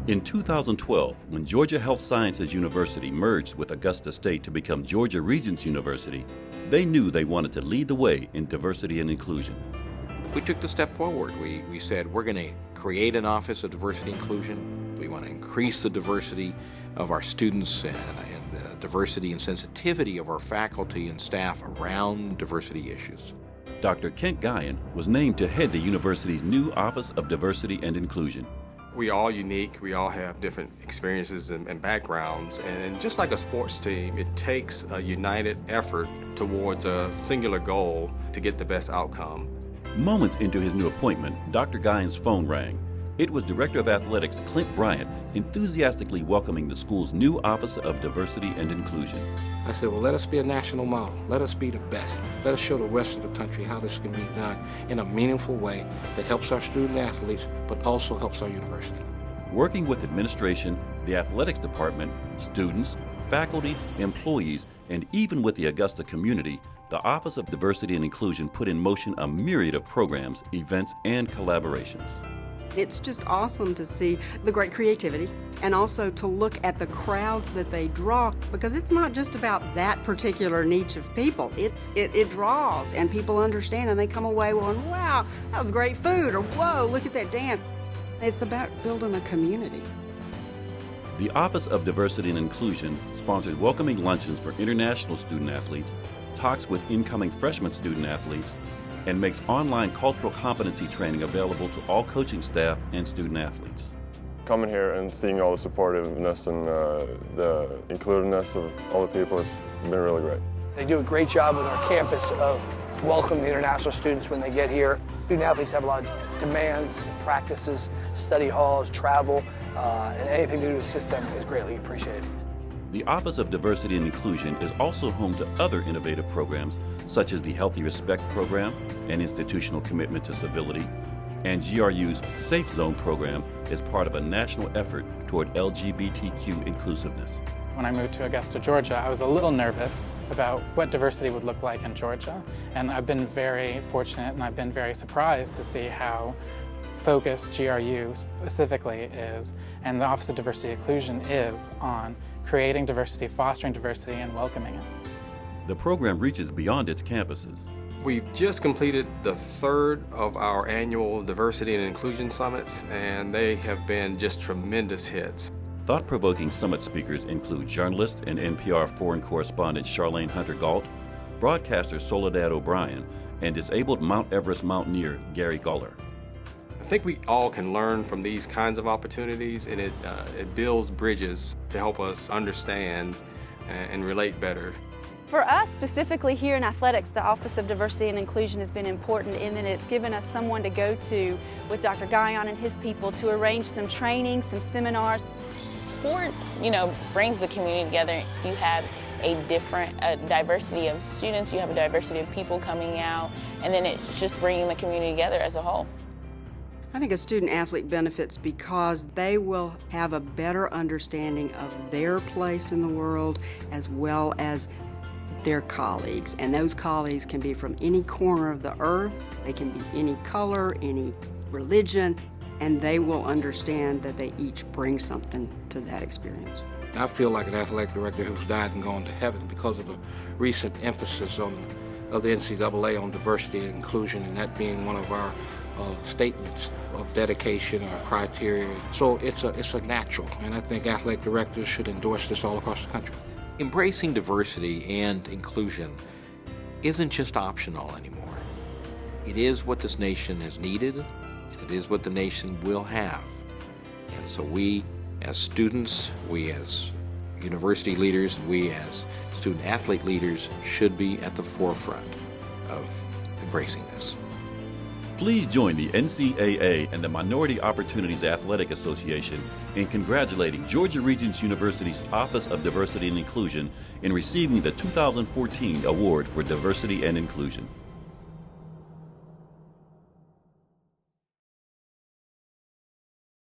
In 2012, when Georgia Health Sciences University merged with Augusta State to become Georgia Regents University, they knew they wanted to lead the way in diversity and inclusion. We took the step forward. We said we're going to create an Office of Diversity and Inclusion. We want to increase the diversity of our students and the diversity and sensitivity of our faculty and staff around diversity issues. Dr. Kent Guyon was named to head the university's new Office of Diversity and Inclusion. We all unique, we all have different experiences and backgrounds, and just like a sports team, it takes a united effort towards a singular goal to get the best outcome. Moments into his new appointment, Dr. Guyon's phone rang. It was Director of Athletics Clint Bryant enthusiastically welcoming the school's new Office of Diversity and Inclusion. I said, well, let us be a national model. Let us be the best. Let us show the rest of the country how this can be done in a meaningful way that helps our student athletes, but also helps our university. Working with administration, the athletics department, students, faculty, employees, and even with the Augusta community, the Office of Diversity and Inclusion put in motion a myriad of programs, events, and collaborations. It's just awesome to see the great creativity and also to look at the crowds that they draw, because it's not just about that particular niche of people. It draws, and people understand, and they come away going, wow, that was great food, or whoa, look at that dance. It's about building a community. The Office of Diversity and Inclusion sponsors welcoming luncheons for international student athletes, talks with incoming freshman student athletes, and makes online cultural competency training available to all coaching staff and student athletes. Coming here and seeing all the supportiveness and the inclusiveness of all the people has been really great. They do a great job with our campus of welcoming the international students when they get here. Student athletes have a lot of demands, practices, study halls, travel, and anything to do to assist them is greatly appreciated. The Office of Diversity and Inclusion is also home to other innovative programs such as the Healthy Respect Program, an institutional commitment to civility, and GRU's Safe Zone program is part of a national effort toward LGBTQ inclusiveness. When I moved to Augusta, Georgia, I was a little nervous about what diversity would look like in Georgia, and I've been very fortunate and I've been very surprised to see how focused GRU specifically is, and the Office of Diversity and Inclusion is on creating diversity, fostering diversity, and welcoming it. The program reaches beyond its campuses. We've just completed the third of our annual Diversity and Inclusion Summits, and they have been just tremendous hits. Thought-provoking summit speakers include journalist and NPR foreign correspondent Charlene Hunter-Gault, broadcaster Soledad O'Brien, and disabled Mount Everest mountaineer Gary Guller. I think we all can learn from these kinds of opportunities, and it builds bridges to help us understand and relate better. For us, specifically here in athletics, the Office of Diversity and Inclusion has been important in that it's given us someone to go to with Dr. Guyon and his people to arrange some training, some seminars. Sports, brings the community together. If you have a diversity of students, you have a diversity of people coming out, and then it's just bringing the community together as a whole. I think a student athlete benefits because they will have a better understanding of their place in the world as well as their colleagues. And those colleagues can be from any corner of the earth, they can be any color, any religion, and they will understand that they each bring something to that experience. I feel like an athletic director who's died and gone to heaven because of a recent emphasis of the NCAA on diversity and inclusion, and that being one of our statements of dedication or criteria. So it's a natural, and I think athletic directors should endorse this all across the country. Embracing diversity and inclusion isn't just optional anymore. It is what this nation has needed, and it is what the nation will have. And so we as students, we as university leaders, and we as student athlete leaders should be at the forefront of embracing this. Please join the NCAA and the Minority Opportunities Athletic Association in congratulating Georgia Regents University's Office of Diversity and Inclusion in receiving the 2014 Award for Diversity and Inclusion.